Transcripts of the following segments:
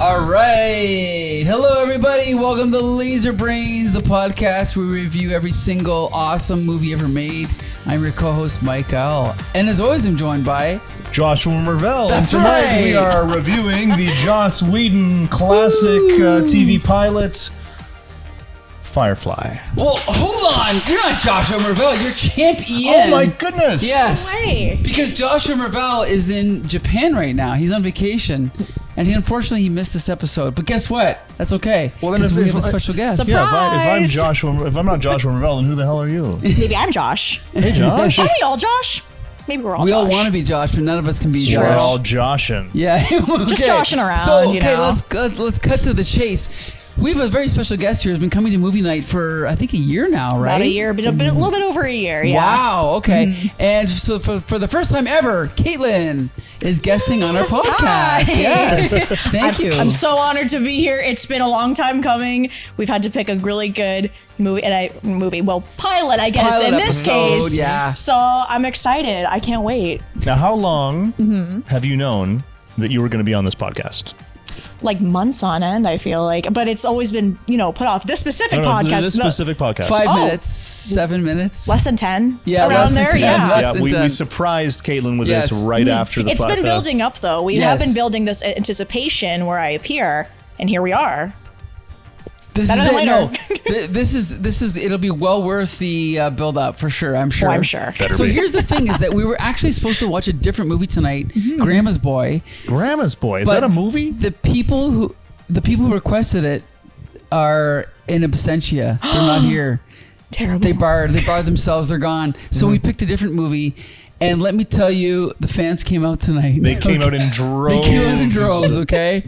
All right. Hello, everybody. Welcome to Laser Brains, the podcast where we review every single awesome movie ever made. I'm your co-host, Mike L. And as always, I'm joined by... Joshua Mervell. That's and tonight right. we are reviewing the Joss Whedon classic TV pilot, Firefly. Well, hold on. You're not Joshua Mervell. You're Champ Ian. Oh my goodness. Yes. No way. Because Joshua Mervell is in Japan right now. He's on vacation. And unfortunately, he missed this episode. But guess what? That's okay. Well, then we have a special guest. Surprise. Yeah, if I'm not Joshua Mervell, then who the hell are you? Maybe I'm Josh. Hey, Josh. Are we all Josh? Maybe we're all We Josh. all want to be Josh, but none of us can be We're Josh. all joshing. Yeah. Okay. Just joshing around, So, you okay, know. let's cut to the chase. We have a very special guest here who's been coming to movie night for, I think, a year now, right? About a year, but a little bit over a year, yeah. Wow, okay. And so for the first time ever, Caitlin is guesting on our podcast. Hi. Yes. Thank you. I'm so honored to be here. It's been a long time coming. We've had to pick a really good pilot, I guess, Pilot in this episode, case. yeah. So I'm excited. I can't wait. Now, how long have you known that you were going to be on this podcast? Like months on end, I feel like. But it's always been, put off. This specific podcast. This specific podcast. 5 Oh. minutes, 7 minutes. Less than 10. Yeah, around less than there, 10. yeah. Less Yeah, than we 10. surprised Caitlin with Yes. this right after the It's been building up, though. We have Yes. been building this anticipation where I appear, and here we are. This Better is than it. later. No, this is. It'll be well worth the build up for sure. I'm sure. Oh, I'm sure. So here's the thing: is that we were actually supposed to watch a different movie tonight, Grandma's Boy. Grandma's Boy. Is But that a movie? The people who requested it are in absentia. They're not here. Terrible. They barred themselves. They're gone. So we picked a different movie. And let me tell you, the fans came out tonight. They came out in droves. They came out in droves, okay?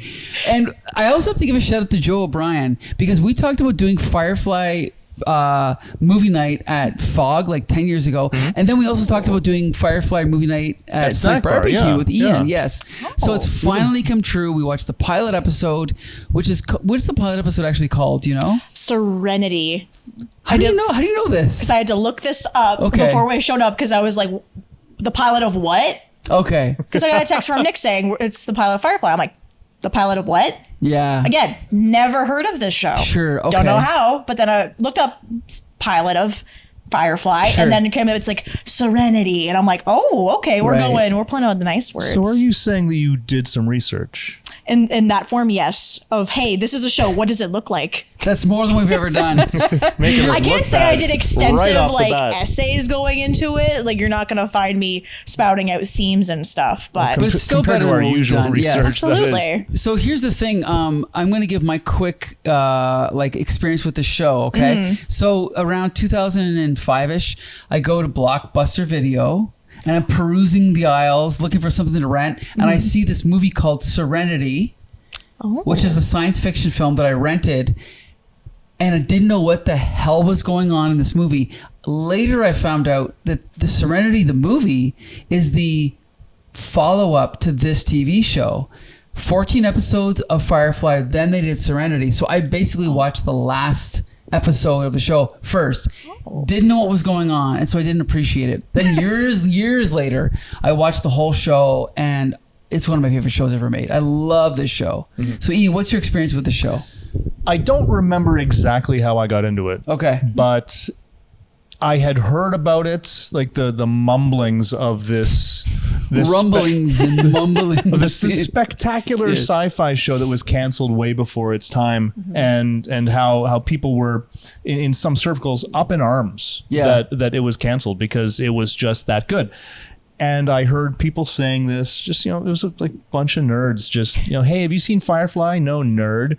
And I also have to give a shout out to Joe O'Brien because we talked about doing Firefly movie night at Fog like 10 years ago. And then we also talked about doing Firefly movie night at Snack Bar, Barbecue yeah, with Ian. yeah. Yes. So it's finally come true. We watched the pilot episode, what's the pilot episode actually called? Do you know? Serenity. How do you know this? So I had to look this up Okay. before we showed up because I was like, the pilot of what? Okay. Because I got a text from Nick saying it's the pilot of Firefly. I'm like, the pilot of what? Yeah. Again, never heard of this show. Sure, okay. Don't know how, but then I looked up pilot of Firefly, Sure. and then it came up, it's like Serenity, and I'm like, oh, okay, we're playing with the nice words. So are you saying that you did some research? In that form, yes. Of, hey, this is a show. What does it look like? That's more than we've ever done. Making us I can't look say bad I did right extensive off the bat. essays going into it. Like, you're not going to find me spouting out themes and stuff, but But it's still compared better to our than what we've usual done, yes. research. That is. absolutely. So here's the thing. I'm going to give my quick experience with the show. Okay. So around 2005ish, I go to Blockbuster Video and I'm perusing the aisles looking for something to rent, and I see this movie called Serenity, which is a science fiction film that I rented, and I didn't know what the hell was going on in this movie. Later, I found out that the Serenity, the movie, is the follow-up to this TV show. 14 episodes of Firefly, then they did Serenity. So I basically watched the last episode of the show first. Didn't know what was going on, and so I didn't appreciate it. Then years later, I watched the whole show, and it's one of my favorite shows ever made. I love this show. So Ian, what's your experience with the show? I don't remember exactly how I got into it. Okay. But I had heard about it, like the mumblings of this Rumblings and mumblings. this spectacular Yeah. sci-fi show that was canceled way before its time, and how people were in some circles up in arms that it was canceled because it was just that good. And I heard people saying this, just, it was like a bunch of nerds just, hey, have you seen Firefly? No, nerd.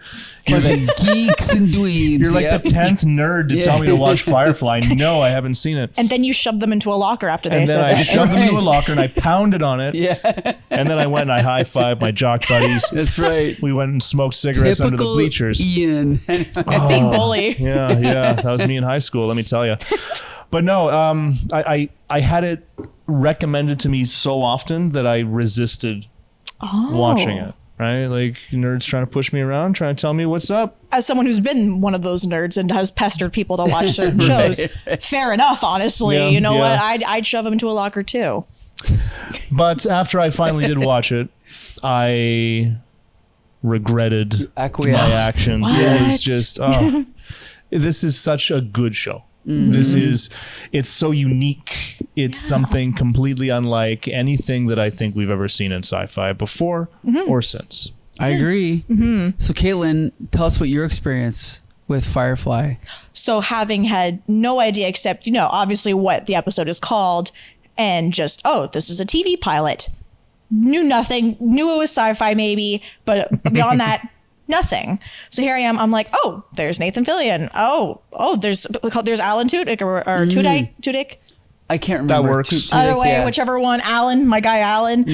You're Bunch of geeks and dweebs. You're like yeah. the 10th nerd to tell me to watch Firefly. No, I haven't seen it. And then you shoved them into a locker after they And then said I that. shoved them into a locker and I pounded on it. Yeah, And then I went and I high-fived my jock buddies. that's right. We went and smoked cigarettes under the Typical bleachers. Ian. Big bully. Yeah. That was me in high school, let me tell you. But no, I had it recommended to me so often that I resisted watching it. Right? Like nerds trying to push me around, trying to tell me what's up. As someone who's been one of those nerds and has pestered people to watch certain shows, fair enough, honestly. Yeah, you know yeah. what? I'd shove them into a locker too. But after I finally did watch it, I regretted my Acquiesced. actions. What? It was just, this is such a good show. It's so unique. It's something completely unlike anything that I think we've ever seen in sci-fi before or since. I agree. So Caitlin, tell us what your experience with Firefly. So having had no idea except, obviously what the episode is called and just, this is a TV pilot. Knew nothing, knew it was sci-fi maybe, but beyond that, nothing. So here I am. I'm like, there's Nathan Fillion. There's Alan Tudyk or Tudyk. I can't remember. That works. Either way, whichever one, Alan, my guy Alan.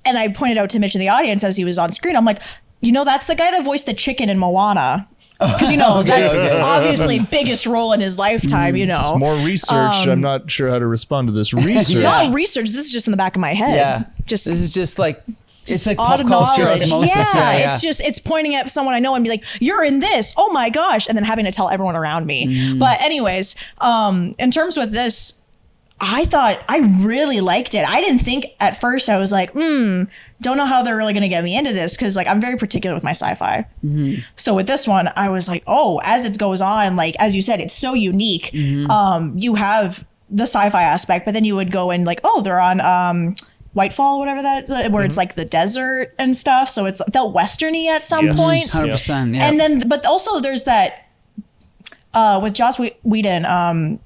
And I pointed out to Mitch in the audience as he was on screen. I'm like, that's the guy that voiced the chicken in Moana. Because that's obviously biggest role in his lifetime. It's more research. I'm not sure how to respond to this research. Not research. This is just in the back of my head. Yeah. This is just like it's like pop culture osmosis. Yeah, it's pointing at someone I know and be like, "You're in this. Oh my gosh!" And then having to tell everyone around me. But anyways, in terms with this, I thought I really liked it. I didn't think at first. I was like, don't know how they're really going to get me into this because I'm very particular with my sci-fi. So with this one, I was like, as it goes on, like as you said, it's so unique. You have the sci-fi aspect, but then you would go in like, they're on Whitefall, whatever that, where it's like the desert and stuff. So it's felt westerny at some points. 100%. Yeah. And then, but also there's that with Joss Whedon,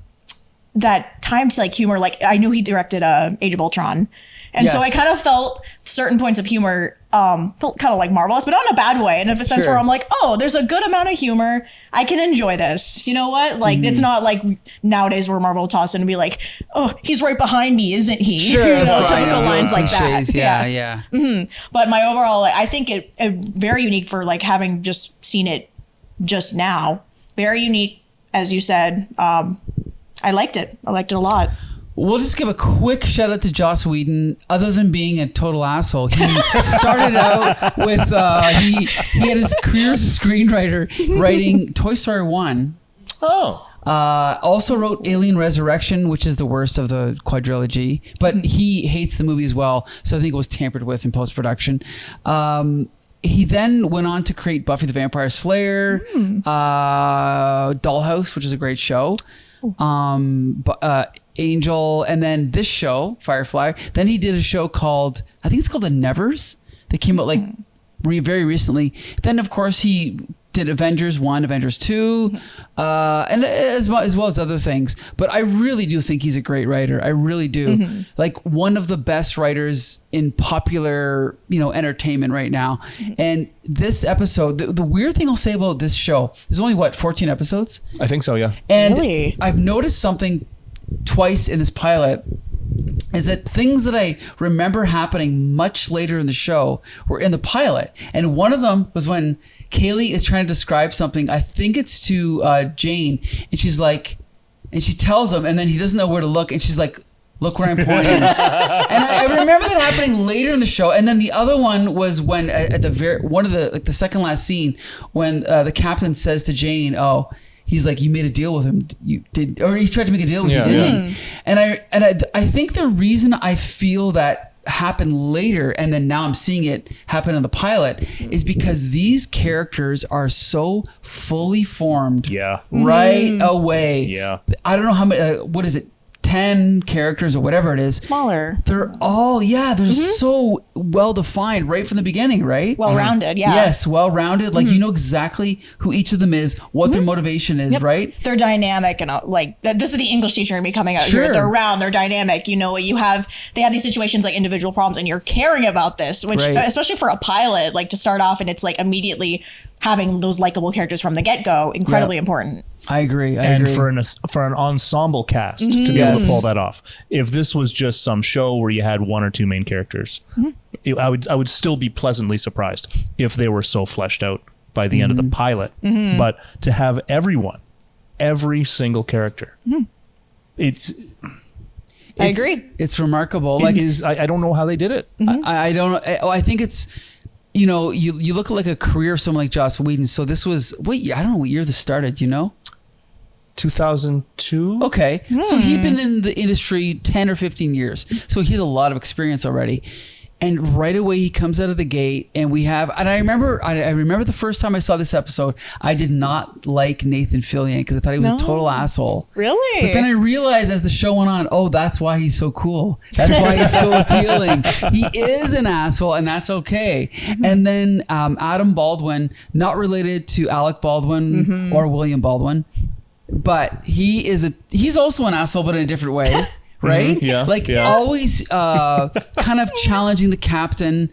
that time to like humor. Like I knew he directed Age of Ultron. And so I kind of felt certain points of humor felt kind of like marvelous, but not in a bad way. And in a sense where I'm like, there's a good amount of humor. I can enjoy this. You know what? Like, it's not like nowadays where Marvel will toss in and be like, he's right behind me, isn't he? Sure. Typical lines like that. Yeah. But my overall, I think it very unique for like having just seen it just now. Very unique, as you said. I liked it. I liked it a lot. We'll just give a quick shout out to Joss Whedon. Other than being a total asshole, he started out with he had his career as a screenwriter writing Toy Story 1. Also wrote Alien Resurrection, which is the worst of the quadrilogy, but he hates the movie as well, so I think it was tampered with in post-production. He then went on to create Buffy the Vampire Slayer, Dollhouse, which is a great show. Angel, and then this show, Firefly. Then he did a show called, I think it's called The Nevers. That came out like very recently. Then, of course, he did Avengers 1, Avengers 2, and as well as other things. But I really do think he's a great writer. I really do. Like one of the best writers in popular, entertainment right now. And this episode, the weird thing I'll say about this show, there's only 14 episodes? I think so, yeah. And really? I've noticed something twice in this pilot is that things that I remember happening much later in the show were in the pilot. And one of them was when Kaylee is trying to describe something. I think it's to Jane, and she's like, and she tells him, and then he doesn't know where to look, and she's like, look where I'm pointing. And I remember that happening later in the show. And then the other one was when at the the second last scene when the captain says to Jane, he's like, you made a deal with him. You did, or he tried to make a deal with you, didn't he? And I think the reason I feel that happened later, and then now I'm seeing it happen in the pilot, is because these characters are so fully formed, right away. Yeah, I don't know how many. What is it? 10 characters or whatever it is. Smaller. They're all, they're so well defined right from the beginning, right? Well-rounded, yeah. Yes, well-rounded. Like you know exactly who each of them is, what their motivation is, right? They're dynamic and like this is the English teacher in me coming out here. They're round, they're dynamic. They have these situations like individual problems and you're caring about this, which especially for a pilot, like to start off and it's like immediately having those likable characters from the get-go, incredibly important. I agree. For an ensemble cast to be able to pull that off. If this was just some show where you had one or two main characters, I would still be pleasantly surprised if they were so fleshed out by the end of the pilot. But to have every single character, I agree. It's remarkable. I don't know how they did it. I don't know. I think it's, you look at like a career of someone like Joss Whedon. So this was, I don't know what year this started, 2002. Okay. So he'd been in the industry 10 or 15 years. So he has a lot of experience already. And right away he comes out of the gate, and I remember the first time I saw this episode, I did not like Nathan Fillion because I thought he was a total asshole. Really? But then I realized as the show went on, oh, that's why he's so cool. That's why he's so appealing. He is an asshole, and that's okay. And then Adam Baldwin, not related to Alec Baldwin or William Baldwin, but he's also an asshole, but in a different way. Right? Always kind of challenging the captain,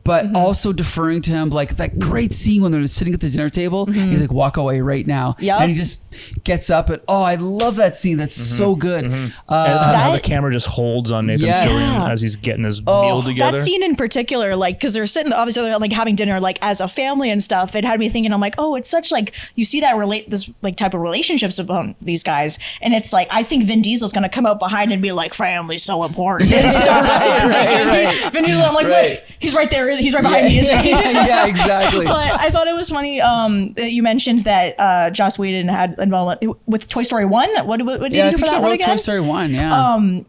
but also deferring to him. Like that great scene when they're sitting at the dinner table. He's like, walk away right now. Yep. And he just gets up and, I love that scene. That's so good. And how the camera just holds on Nathan Fillion as he's getting his meal together. That scene in particular, like, because they're sitting, obviously, they're like having dinner, like, as a family and stuff. It had me thinking, I'm like, it's such like, you see that this like type of relationships among these guys. And it's like, I think Vin Diesel's going to come out behind and be like, family's so important and stuff. That's what I'm thinking. Right. Vin Diesel, I'm like, wait, he's right there. He's right behind me. Yeah, exactly. But I thought it was funny that you mentioned that Joss Whedon had involvement with Toy Story 1. What did he do for that one again? Toy Story 1, yeah.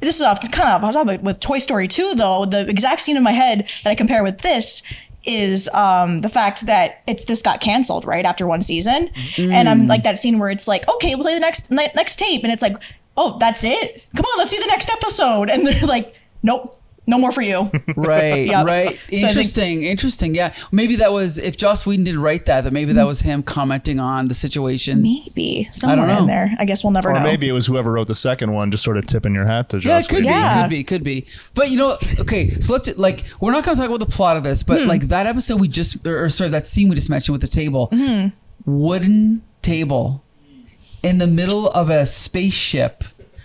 This is kind of on topic with Toy Story 2, though. The exact scene in my head that I compare with this is the fact that this got canceled right after one season. And I'm like that scene where it's like, okay, we'll play the next tape. And it's like, oh, that's it? Come on, let's see the next episode. And they're like, nope. No more for you. Right, right. Interesting. Yeah. Maybe that was, if Joss Whedon didn't write that maybe that was him commenting on the situation. Maybe. Somewhere in there. I guess we'll never know. Or maybe it was whoever wrote the second one just sort of tipping your hat to Joss Whedon. Could be. But okay, so let's, like, we're not going to talk about the plot of this, but like that episode that scene we just mentioned with the table. Wooden table in the middle of a spaceship.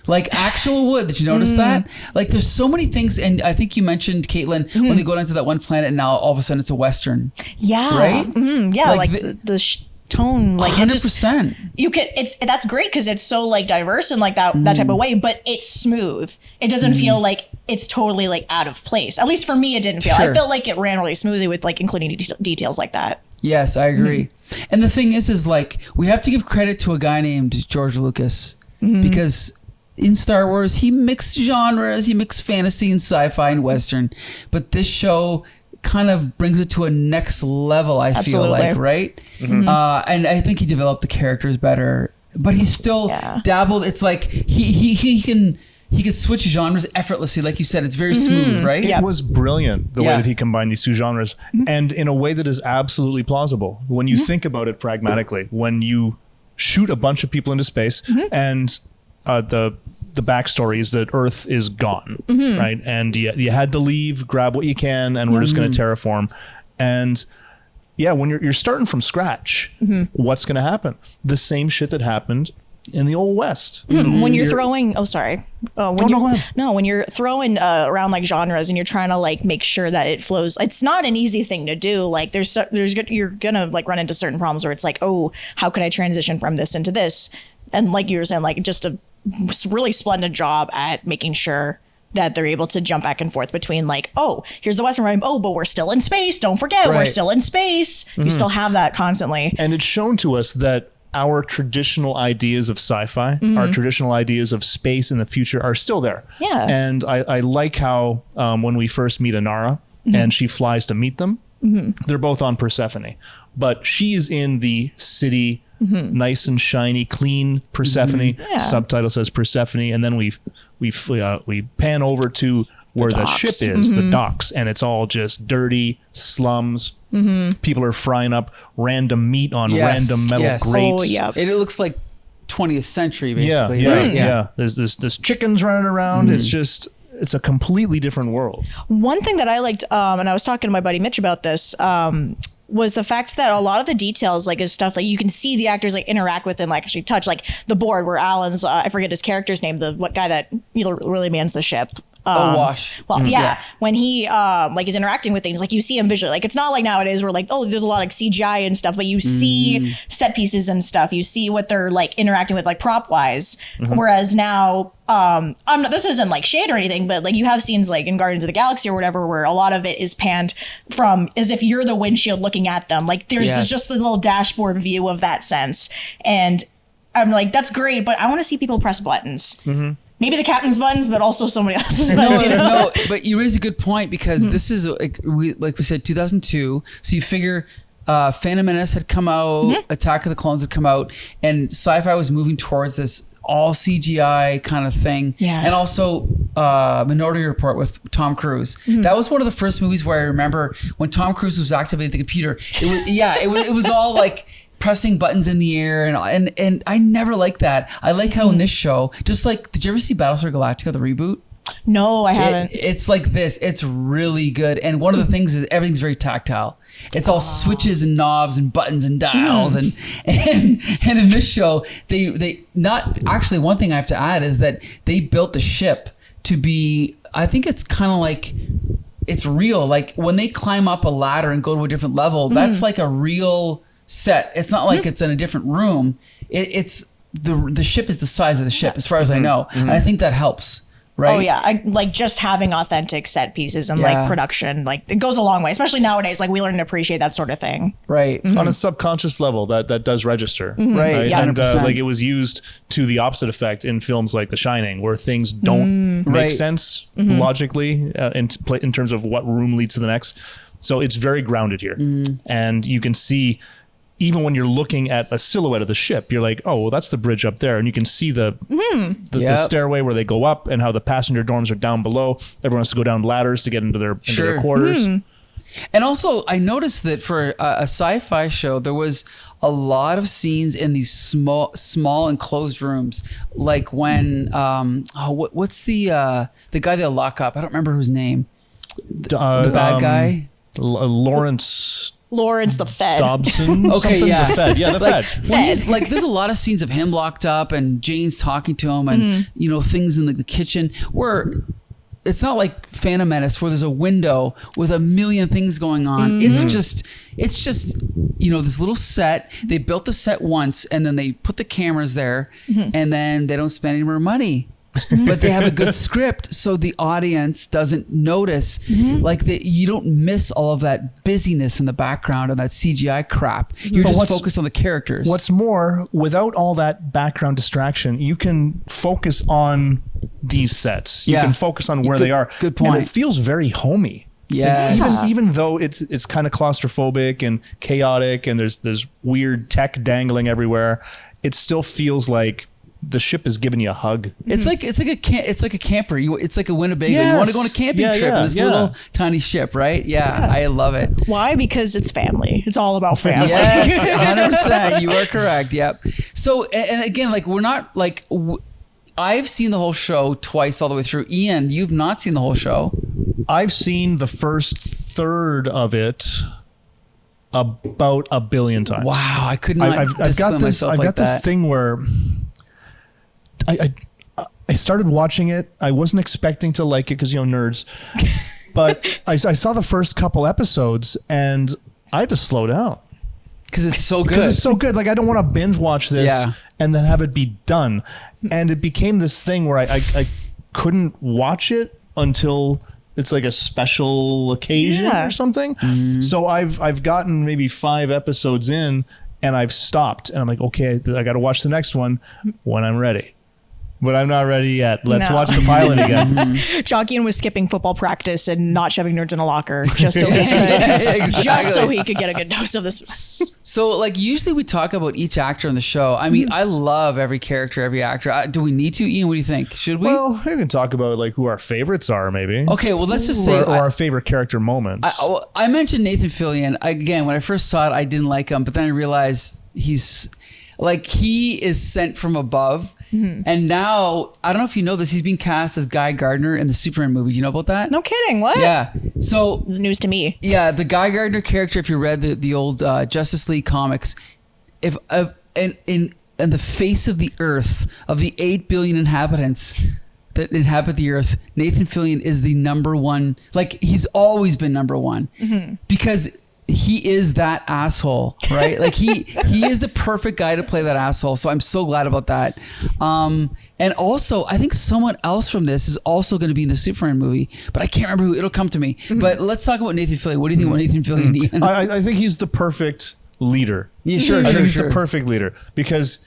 Like actual wood. Did you notice that? Like there's so many things. And I think you mentioned, Caitlin, when they go down to that one planet and now all of a sudden it's a Western. Yeah. Right? Yeah. Like the tone, like 100%. That's great because it's so like diverse and like that type of way, but it's smooth. It doesn't feel like it's totally like out of place. At least for me, it didn't feel. I felt like it ran really smoothly with like including details like that. Yes, I agree. And the thing is like we have to give credit to a guy named George Lucas because in Star Wars, he mixed genres, he mixed fantasy and sci-fi and Western, but this show kind of brings it to a next level, I feel like, right? And I think he developed the characters better, but he still dabbled. It's like he can switch genres effortlessly. Like you said, it's very smooth, right? It was brilliant, the way that he combined these two genres, and in a way that is absolutely plausible. When you think about it pragmatically, when you shoot a bunch of people into space and the backstory is that Earth is gone, right? And you had to leave, grab what you can, and we're just going to terraform. And when you're starting from scratch, what's going to happen? The same shit that happened in the Old West. When you're throwing, when you're throwing around like genres and you're trying to like make sure that it flows, it's not an easy thing to do. Like you're gonna like run into certain problems where it's like, oh, how can I transition from this into this? And like you were saying, like just a really splendid job at making sure that they're able to jump back and forth between like, oh, here's the Western rhyme. Oh, but we're still in space. Don't forget, we're still in space. You still have that constantly. And it's shown to us that our traditional ideas of sci-fi, our traditional ideas of space in the future are still there. Yeah. And I like how when we first meet Inara and she flies to meet them, they're both on Persephone, but she's in the city, nice and shiny, clean Persephone. Subtitle says Persephone, and then we pan over to where the ship is, the docks, and it's all just dirty slums. People are frying up random meat on random metal grates. It looks like 20th century, basically. Yeah. There's chickens running around. It's a completely different world. One thing that I liked, and I was talking to my buddy Mitch about this, was the fact that a lot of the details, like, is stuff like you can see the actors like interact with and like actually touch, like the board where Alan's, I forget his character's name, the guy that really mans the ship. Wash. Well, when he like is interacting with things, like you see him visually. Like it's not like nowadays where like, oh, there's a lot of like CGI and stuff, but you see set pieces and stuff. You see what they're like interacting with, like prop wise. Whereas now, this isn't like shade or anything, but like you have scenes like in Guardians of the Galaxy or whatever, where a lot of it is panned from as if you're the windshield looking at them. Like there's just the little dashboard view of that sense, and I'm like, that's great, but I want to see people press buttons. Maybe the captain's buttons, but also somebody else's No, buttons. You know? no, but you raise a good point because this is like we said 2002. So you figure Phantom Menace had come out, Attack of the Clones had come out, and sci-fi was moving towards this all CGI kind of thing. Yeah. And also Minority Report with Tom Cruise. That was one of the first movies where I remember when Tom Cruise was activating the computer. It was all like pressing buttons in the air and I never liked that. I like how in this show, just like, did you ever see Battlestar Galactica, the reboot? No, I haven't. It's like this. It's really good. And one of the things is everything's very tactile. It's all switches and knobs and buttons and dials. And in this show, they not actually, one thing I have to add is that they built the ship to be, I think it's kind of like, it's real. Like when they climb up a ladder and go to a different level, that's like a real set. It's not like it's in a different room. It's the ship is the size of the ship as far as I know. And I think that helps. Right? Oh yeah, I like just having authentic set pieces and like production, like it goes a long way, especially nowadays. Like we learn to appreciate that sort of thing. Right. On a subconscious level, that does register. Right. Yeah, And 100%. like it was used to the opposite effect in films like The Shining, where things don't make Right. sense logically in terms of what room leads to the next. So it's very grounded here, and you can see. Even when you're looking at a silhouette of the ship, you're like, oh, well, that's the bridge up there. And you can see the stairway where they go up and how the passenger dorms are down below. Everyone has to go down ladders to get into their quarters. And also, I noticed that for a sci-fi show, there was a lot of scenes in these small enclosed rooms. Like when, what's the guy they'll lock up? I don't remember his name. The bad guy? Lawrence the Fed. Dobson. Okay, yeah. The Fed. Yeah, the Like, Fed. when he's, like, there's a lot of scenes of him locked up and Jane's talking to him and, you know, things in the kitchen where it's not like Phantom Menace where there's a window with a million things going on. It's just, you know, this little set. They built the set once and then they put the cameras there and then they don't spend any more money. But they have a good script so the audience doesn't notice like you don't miss all of that busyness in the background and that CGI crap. You're just focused on the characters. What's more, without all that background distraction, you can focus on these sets. You can focus on where they are. Good point. And it feels very homey. Yeah. Even though it's kind of claustrophobic and chaotic and there's weird tech dangling everywhere, it still feels like the ship is giving you a hug. It's like a camper. It's like a Winnebago. Yes. You want to go on a camping trip in this little tiny ship, right? Yeah, I love it. Why? Because it's family. It's all about family. Yes, 100%. You are correct. Yep. So, and again, like we're not like I've seen the whole show twice all the way through. Ian, you've not seen the whole show. I've seen the first third of it about 1 billion times. Wow, I could not. I've got this. I've got this thing where I started watching it. I wasn't expecting to like it because, you know, nerds. But I saw the first couple episodes and I had to slow down. Because it's so good. Because it's so good. Like, I don't want to binge watch this and then have it be done. And it became this thing where I couldn't watch it until it's like a special occasion or something. So I've gotten maybe 5 episodes in and I've stopped. And I'm like, okay, I got to watch the next one when I'm ready. But I'm not ready yet. Let's watch the pilot again. Jockian was skipping football practice and not shoving nerds in a locker just so he could, just so he could get a good dose of this. So, like, usually we talk about each actor on the show. I mean, I love every character, every actor. Do we need to, Ian? What do you think? Should we? Well, we can talk about like who our favorites are, maybe. Okay, well, let's just say or our favorite character moments. I mentioned Nathan Fillion again. When I first saw it, I didn't like him, but then I realized he is sent from above. And now, I don't know if you know this, he's being cast as Guy Gardner in the Superman movie. Do you know about that? No kidding. What? Yeah. So it's news to me. Yeah, the Guy Gardner character, if you read the old Justice League comics, in the face of the earth, of the 8 billion inhabitants that inhabit the earth, Nathan Fillion is the number one. Like, he's always been number one because he is that asshole, right? Like he is the perfect guy to play that asshole. So I'm so glad about that. And also, I think someone else from this is also going to be in the Superman movie, but I can't remember who. It'll come to me. But let's talk about Nathan Fillion. What do you think about Nathan Fillion, Ian? I think he's the perfect leader. Yeah, sure, I think he's sure. the perfect leader because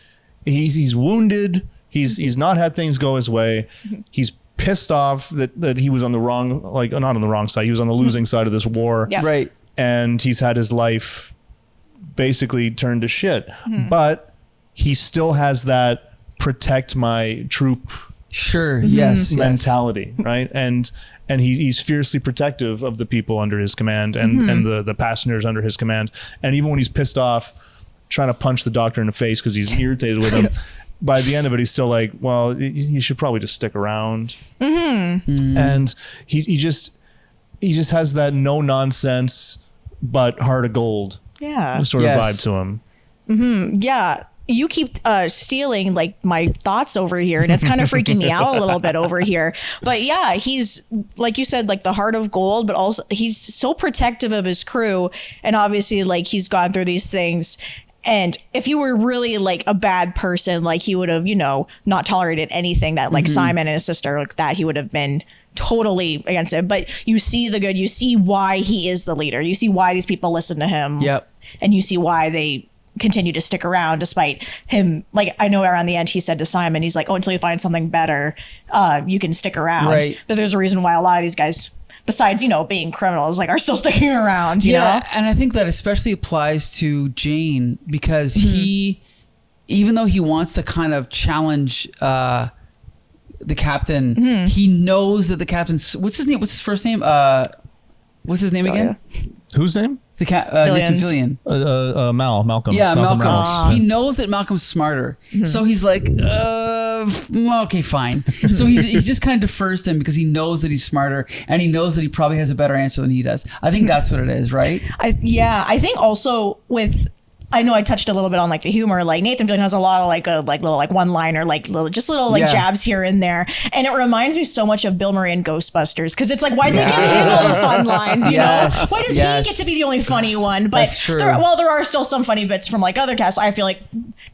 he's wounded. He's not had things go his way. He's pissed off that he was on the wrong, like not on the wrong side. He was on the losing side of this war. Yeah. Right. And he's had his life basically turned to shit. But he still has that protect my troop Sure. Yes. mentality, right? And he's fiercely protective of the people under his command and the passengers under his command. And even when he's pissed off, trying to punch the doctor in the face because he's irritated with him, by the end of it, he's still like, well, you should probably just stick around. And he just has that no nonsense but heart of gold sort of vibe to him. Yeah. You keep stealing like my thoughts over here, and it's kind of freaking me out a little bit over here. But yeah, he's, like you said, like the heart of gold, but also he's so protective of his crew. And obviously, like, he's gone through these things. And if you were really like a bad person, like, he would have, you know, not tolerated anything that like Simon and his sister, like that, he would have been totally against it. But you see the good, you see why he is the leader. You see why these people listen to him. Yep. And you see why they continue to stick around despite him. Like, I know around the end he said to Simon, he's like, oh, until you find something better, you can stick around. Right. But there's a reason why a lot of these guys, besides, you know, being criminals, like, are still sticking around, you know? And I think that especially applies to Jane, because he, even though he wants to kind of challenge the captain, he knows that the captain's, what's his name? What's his first name? What's his name again? Whose name? The Nathan Fillion. Malcolm. Yeah, Malcolm. Reynolds. He knows that Malcolm's smarter. So he's like, okay, fine. So he just kind of defers to him because he knows that he's smarter, and he knows that he probably has a better answer than he does. I think that's what it is, right? I think also with, I know I touched a little bit on like the humor, like Nathan Fillion has a lot of like a little like one liner, like little jabs here and there. And it reminds me so much of Bill Murray in Ghostbusters, because it's like, why they give him all the fun lines, you know? Why does he get to be the only funny one? But that's true. There are still some funny bits from like other casts. I feel like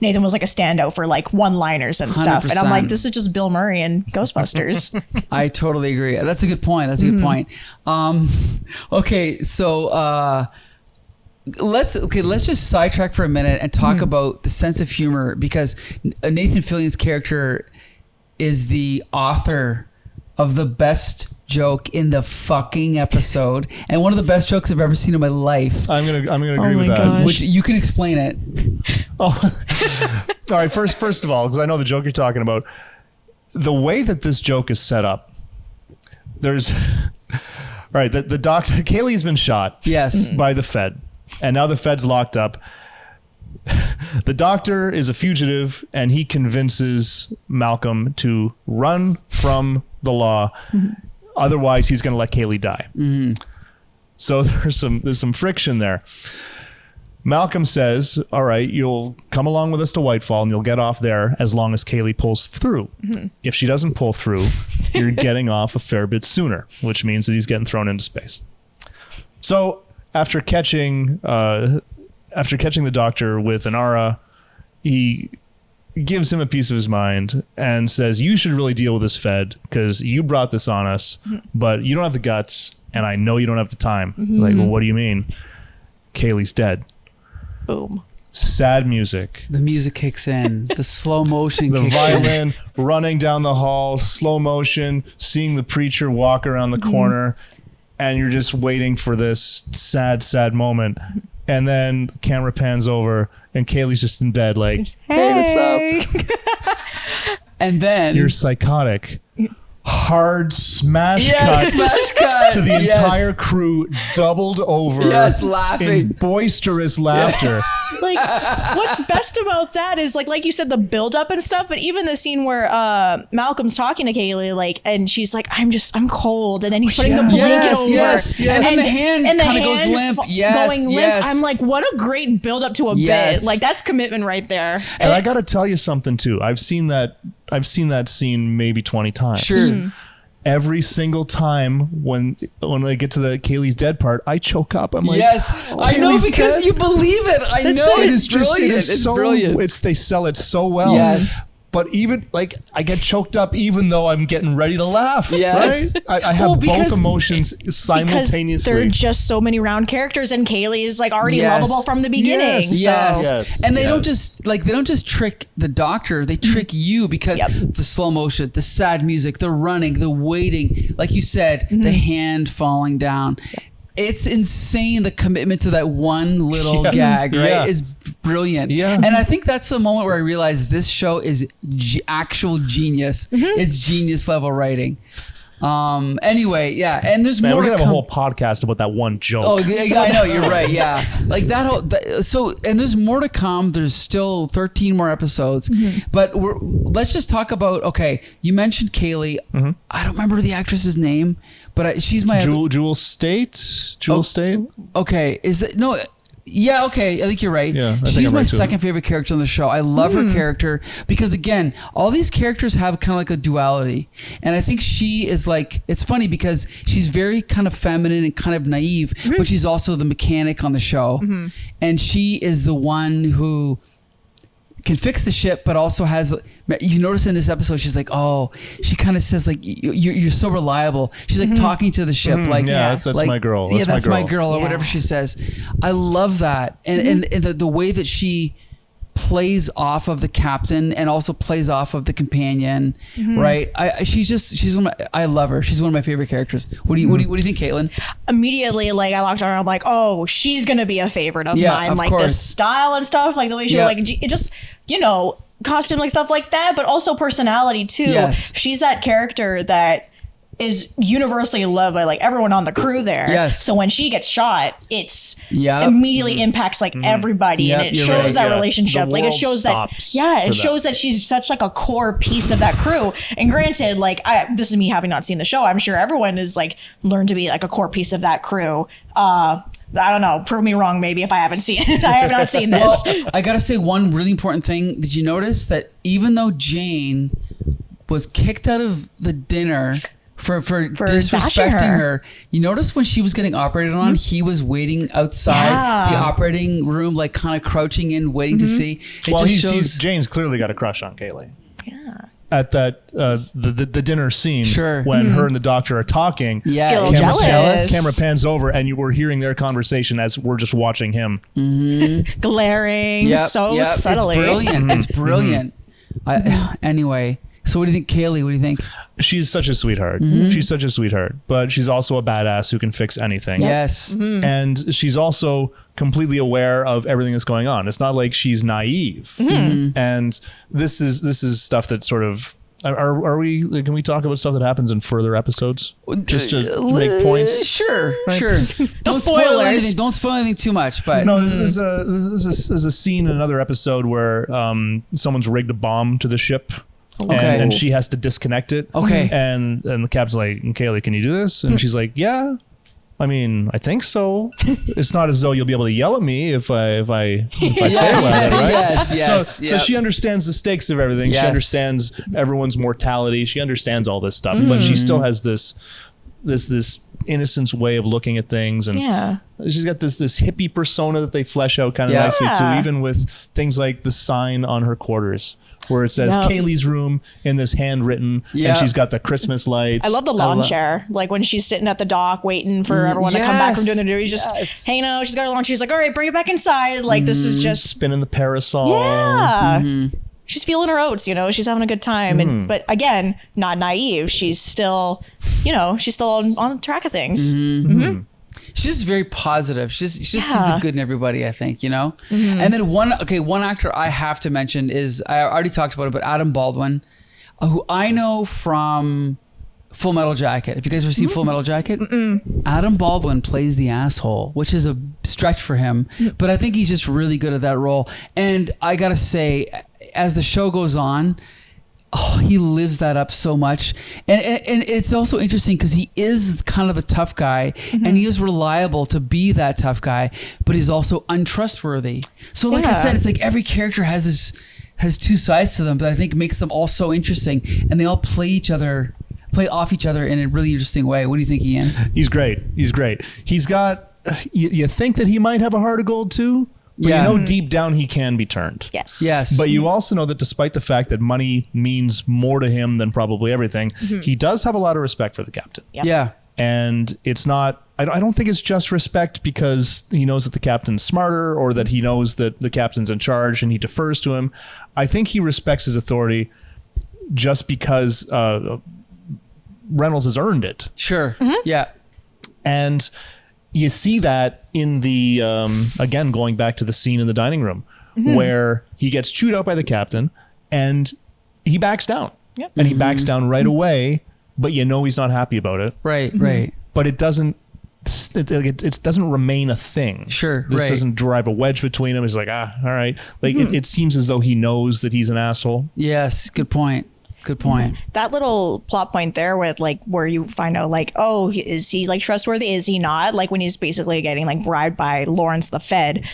Nathan was like a standout for like one-liners and stuff. 100%. And I'm like, this is just Bill Murray in Ghostbusters. I totally agree. That's a good point. Good point. Okay, so let's just sidetrack for a minute and talk about the sense of humor, because Nathan Fillion's character is the author of the best joke in the fucking episode, and one of the best jokes I've ever seen in my life. I'm gonna agree with that. Gosh. Which you can explain it. Oh, all right. First of all, because I know the joke you're talking about, the way that this joke is set up, there's all right. The doctor Kaylee's been shot. Yes. By the Fed. And now the Fed's locked up. The doctor is a fugitive, and he convinces Malcolm to run from the law. Otherwise, he's going to let Kaylee die. So there's some friction there. Malcolm says, all right, you'll come along with us to Whitefall, and you'll get off there as long as Kaylee pulls through. If she doesn't pull through, you're getting off a fair bit sooner, which means that he's getting thrown into space. So after catching the doctor with an aura, he gives him a piece of his mind and says, you should really deal with this Fed, because you brought this on us, but you don't have the guts, and I know you don't have the time. Like, well, what do you mean? Kaylee's dead. Boom. Sad music. The music kicks in. The slow motion the kicks violin running down the hall, slow motion, seeing the preacher walk around the corner. And you're just waiting for this sad, sad moment. And then the camera pans over, and Kaylee's just in bed like, hey, what's up? And then you're psychotic. Hard smash cut to the entire crew, doubled over, laughing in boisterous laughter. Like, what's best about that is like you said, the build up and stuff, but even the scene where Malcolm's talking to Kaylee, like, and she's like, I'm cold, and then he's putting the blanket over. And then the hand kind of goes limp. Going limp. I'm like, what a great build up to a bit. Like, that's commitment right there. And I gotta tell you something too. I've seen that scene maybe 20 times. Sure. Every single time when I get to the Kaylee's dead part, I choke up. I'm like, I know, because dead? You believe it. I know it it's is just brilliant. it's so brilliant. They sell it so well. Yes. but even like I get choked up even though I'm getting ready to laugh. Yes. Right? I have both emotions simultaneously. There are just so many round characters, and Kaylee is like already lovable from the beginning. Yes. And they don't just trick the doctor, they trick you because the slow motion, the sad music, the running, the waiting, like you said, the hand falling down. It's insane, the commitment to that one little gag, right? Is brilliant. Yeah. And I think that's the moment where I realized this show is actual genius. It's genius level writing. Anyway, and there's more. We're gonna have a whole podcast about that one joke. Oh, I know, you're right. Yeah, like that whole. And there's more to come. There's still 13 more episodes, but let's just talk about. Okay, you mentioned Kaylee. I don't remember the actress's name, but she's my Jewel State. Okay, is it no? Yeah, okay. I think you're right. Yeah, she's my second favorite character on the show. I love her character because, again, all these characters have kind of like a duality. And I think she is like, it's funny because she's very kind of feminine and kind of naive, but she's also the mechanic on the show. And she is the one who can fix the ship, but also has, you notice in this episode, she's like, she kind of says like, you're so reliable. She's like talking to the ship. Like, that's like, my girl. That's my girl or whatever she says. I love that. And the way that she plays off of the captain and also plays off of the companion, right? She's one of I love her. She's one of my favorite characters. What do you think, Caitlin? Immediately, like I locked on her, I'm like, she's gonna be a favorite of mine. Of like course. the style and stuff, like the way she like it just, costume, like stuff like that, but also personality too. Yes. She's that character that is universally loved by like everyone on the crew there. Yes. So when she gets shot, it's immediately impacts like everybody, and it shows that relationship. Like it shows shows that she's such like a core piece of that crew. And granted, like this is me having not seen the show. I'm sure everyone is like learned to be like a core piece of that crew. I don't know. Prove me wrong, maybe, if I haven't seen it. I have not seen this. Well, I gotta say one really important thing. Did you notice that even though Jane was kicked out of the dinner for disrespecting her, you notice when she was getting operated on, he was waiting outside the operating room, like kind of crouching in, waiting to see. Jane's clearly got a crush on Kaylee. Yeah. At that the dinner scene, when her and the doctor are talking, camera pans over and you were hearing their conversation as we're just watching him, glaring subtly. It's brilliant. It's brilliant. Anyway. So what do you think, Kaylee? What do you think? She's such a sweetheart. She's such a sweetheart, but she's also a badass who can fix anything. Yes. And she's also completely aware of everything that's going on. It's not like she's naive. And this is stuff that sort of, can we talk about stuff that happens in further episodes? Just to make points? Sure. Don't spoil anything. Don't spoil anything too much. But no, this is a scene in another episode where someone's rigged a bomb to the ship. Okay. And she has to disconnect it. Okay. And the captain's like, Kaylee, can you do this? And she's like, yeah. I mean, I think so. It's not as though you'll be able to yell at me if I fail at it, right? Yes. So she understands the stakes of everything. She understands everyone's mortality. She understands all this stuff, but she still has this innocence way of looking at things, and she's got this hippie persona that they flesh out kind of nicely too, even with things like the sign on her quarters, where it says Kaylee's room in this handwritten, and she's got the Christmas lights. I love the lawn chair. Like when she's sitting at the dock waiting for everyone to come back from doing the duty, just hanging out. She's got her lawn chair. She's like, all right, bring it back inside. Like this is just spinning the parasol. Yeah. She's feeling her oats, she's having a good time. But again, not naive. She's still, she's still on track of things. She's just very positive. She's just sees the good in everybody, I think, And then one actor I have to mention is, I already talked about it, but Adam Baldwin, who I know from Full Metal Jacket. Have you guys ever seen Full Metal Jacket? Adam Baldwin plays the asshole, which is a stretch for him, but I think he's just really good at that role. And I gotta say, as the show goes on, he lives that up so much. And it's also interesting because he is kind of a tough guy, and he is reliable to be that tough guy, but he's also untrustworthy. So like I said, it's like every character has two sides to them, but I think makes them all so interesting, and they all play off each other in a really interesting way. What do you think, Ian? He's great. He's got, you think that he might have a heart of gold too, But Yeah. you know deep down he can be turned. Yes. Yes. But you also know that despite the fact that money means more to him than probably everything, he does have a lot of respect for the captain. Yep. Yeah. And it's not, I don't think it's just respect because he knows that the captain's smarter or that he knows that the captain's in charge and he defers to him. I think he respects his authority just because Reynolds has earned it. Sure. Yeah. And you see that in the, again, going back to the scene in the dining room where he gets chewed out by the captain and he backs down. Yep. And he backs down right away, but you know he's not happy about it. Right. Right. But it doesn't doesn't remain a thing. Sure, This right. doesn't drive a wedge between them. He's like, all right. Like it seems as though he knows that he's an asshole. Yes. Good point. Good point. That little plot point there with like where you find out like, oh, is he like trustworthy? Is he not? Like when he's basically getting like bribed by Lawrence the Fed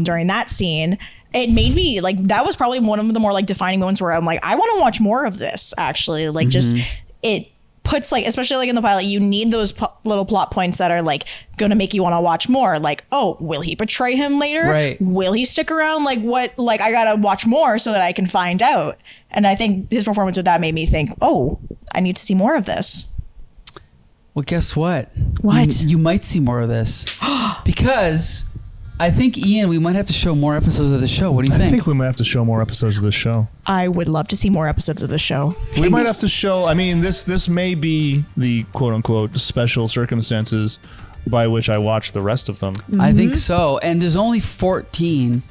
during that scene. It made me like, that was probably one of the more like defining moments where I'm like, I want to watch more of this actually. Like just it puts like, especially like in the pilot, you need those little plot points that are like going to make you want to watch more. Like, oh, will he betray him later? Right. Will he stick around? Like what, like I got to watch more so that I can find out. And I think his performance with that made me think, oh, I need to see more of this. Well, guess what? What? You might see more of this because I think, Ian, we might have to show more episodes of the show. What do you I think? think we might have to show more episodes of this show. I would love to see more episodes of the show. We might have to show, I mean, this may be the quote unquote special circumstances by which I watch the rest of them. I think so. And there's only 14.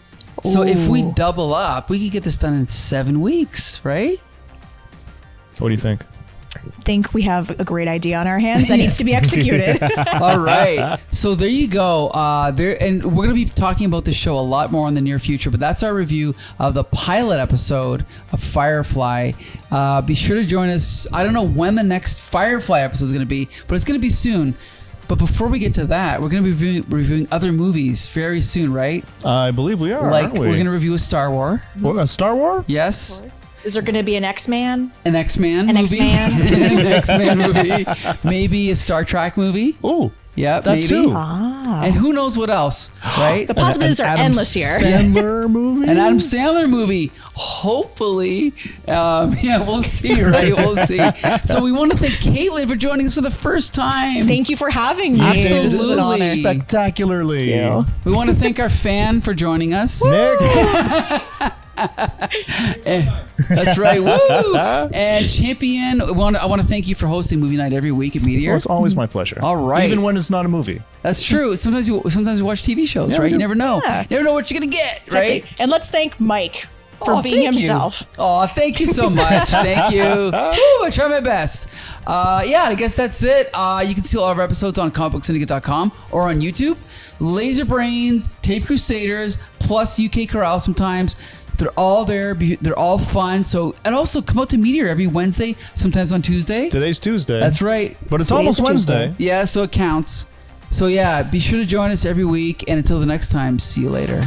So if we double up, we could get this done in 7 weeks, right? What do you think? Think we have a great idea on our hands that needs to be executed. All right. So there you go. And we're going to be talking about this show a lot more in the near future, but that's our review of the pilot episode of Firefly. Be sure to join us. I don't know when the next Firefly episode is going to be, but it's going to be soon. But before we get to that, we're going to be reviewing other movies very soon, right? I believe we are, Like aren't we? we're going to review a Star Wars. What, a Star Wars? Yes. Is there going to be an X-Man? An X-Man An movie. X-Man? An X-Man movie. Maybe a Star Trek movie. Oh, Yeah, that maybe. too. And who knows what else, right? The possibilities are Adam endless here. Sandler movie? An Adam Sandler movie, hopefully. Yeah, we'll see, right? We'll see. So we want to thank Caitlin for joining us for the first time. Thank you for having me. Absolutely. This is an honor. Spectacularly. Thank We want to thank our fan for joining us. Nick. That's right. Woo! And Champion, I want to thank you for hosting Movie Night every week at Meteor. Well, it's always my pleasure. All right. Even when it's not a movie. That's true. Sometimes you watch TV shows, Yeah, right? we You do. never know. Yeah. You never know what you're gonna get, right? Exactly. And let's thank Mike for being thank himself. You. Oh, thank you so much. Thank you. Woo, I try my best. Yeah, I guess that's it. You can see all of our episodes on comicbooksyndicate.com or on YouTube. Laser Brains, Tape Crusaders, plus UK Corral sometimes. They're all there. They're all fun. So, and also come out to Meteor every Wednesday, sometimes on Tuesday. Today's Tuesday. That's right. But it's Today's almost Tuesday. Wednesday. Yeah, so it counts. So yeah, be sure to join us every week. And until the next time, see you later.